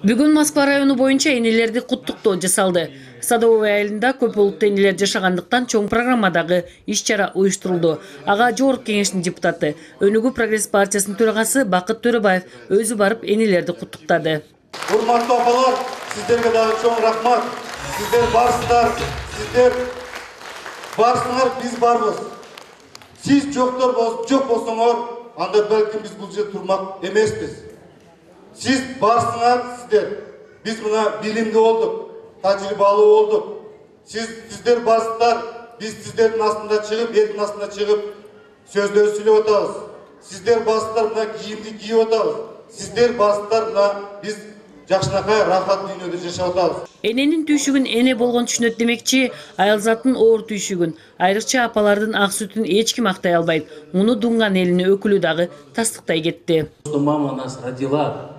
Бүгүн Москва району боюнча энелерди куттуктоо жасалды. Садовый айылында көп улуттуу энелер жашагандыктан чоң программадагы иш-чара уюштурулду. Ага жогорку кеңештин депутаты, Өнүгүү прогресс партиясынын төрагасы Бакыт Төрөбаев өзү барып энелерди куттуктады. Урматтуу апалар, сиздерге дагы чоң рахмат. Сиздер барсыздар, биз барбыз. Сиз жок болсоңор, анда балким биз бул жерде турмак эмеспиз. Siz barsınlar sizler. Biz buna bilimli olduk, tecrübeli olduk. Sizler barsınlar, biz sizlerin aslında çıkıp, elin aslında çıkıp sözleri söylüyor otağız. Sizler barsınlar buna giyimli giyiyor otağız. Sizler barsınlar buna biz жақшынақай рахат дүйнөдө жашап атабыз. Эненин түйшүгүн эне болгон түшүнөт демекчи, аялзаттын оор түйшүгүн, айрыкча апалардын ак сүтүн эч ким актай албайт. Муну Дунган элинин өкүлү дагы тастыктай кетти. Мама нас родила.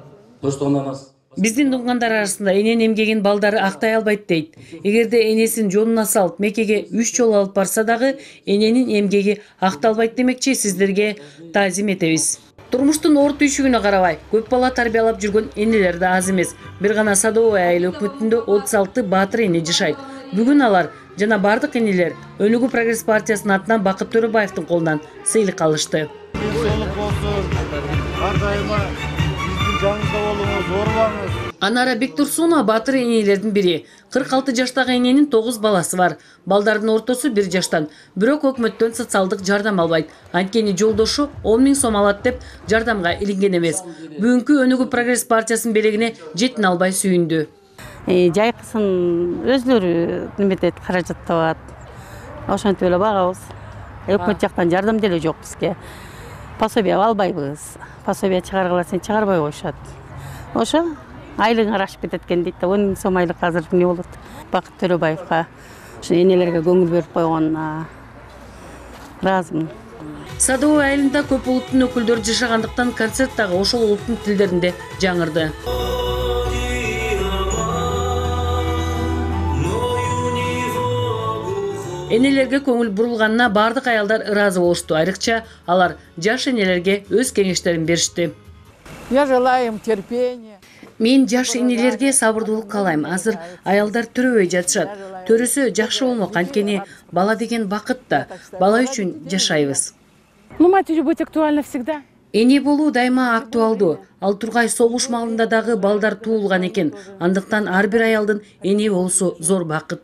Биздин Дунгандар арасында эненин эмгегин балдары актай албайт дейт. Эгерде энесин жонуна салып Меккеге 3 жолу алып барса дагы эненин эмгеги акталбайт демекчи, сиздерге таазим этебиз. Турмуштун оор түйшүгүнө карабай, көп бала тарбиялап жүргөн энелер да аз эмес. Бир гана Садовый айыл өкмөтүндө 36 баатыр эне жашайт. Бүгүн алар жана бардык энелер Өнүгүү прогресс партиясынын атынан Бакыт Төрөбаевдин колунан сыйлык алышты. Анара Бектурсунова баатыр энелердин бири. 46 жаштагы эненин 9 баласы бар. Балдардын ортосу 1 жаштан. Бирок өкмөттөн социалдык жардам албайт. Анткени жолдошу 10 000 сом алат деп жардамга илинген эмес. Бүгүнкү Өнүгүү прогресс партиясынын белегине жетин албай сүйүндү. Жайкысын өзлөрү неметет, каражаттабат. Ошентип эле багабыз. Өкмөт жактан жардам деле жок бизге. Пособие албайбыз. Пособие чыгаргыла сен чыгарбай коюшат. Ошо айлыгың арашып кетет экен дейт да, 10 000 сом айлык азыр не болот. Бакыт Төрөбаевга ушу энелерге көңүл берип койгонуна ыраазымын. Садовый айылында көп улуттун өкүлдөрү жашагандыктан концерт дагы ошол улуттун тилдеринде жаңырды. Энелерге көңүл бурулганына бардык аялдар ыраазы болушту. Айрыкча алар жаш энелерге өз кеңештерин беришти. Я желаю им терпения. Мен жаш энелерге сабырдуулук каалайм. Азыр аялдар төрөбөй жатышат. Төрөсө жакшы болмок, анткени бала деген бакыт да. Бала үчүн жашайбыз. Матерью быть актуально всегда. Эне болуу дайыма актуалдуу. Ал тургай согуш маалында дагы балдар туулган экен. Андыктан ар бир аялдын эне болуусу зор бакыт.